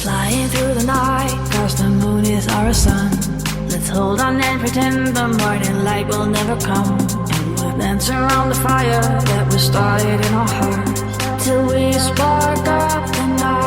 Flying through the night, cause the moon is our sun. Let's hold on and pretend the morning light will never come. And we'll dance around the fire that was started in our hearts till we spark up the night.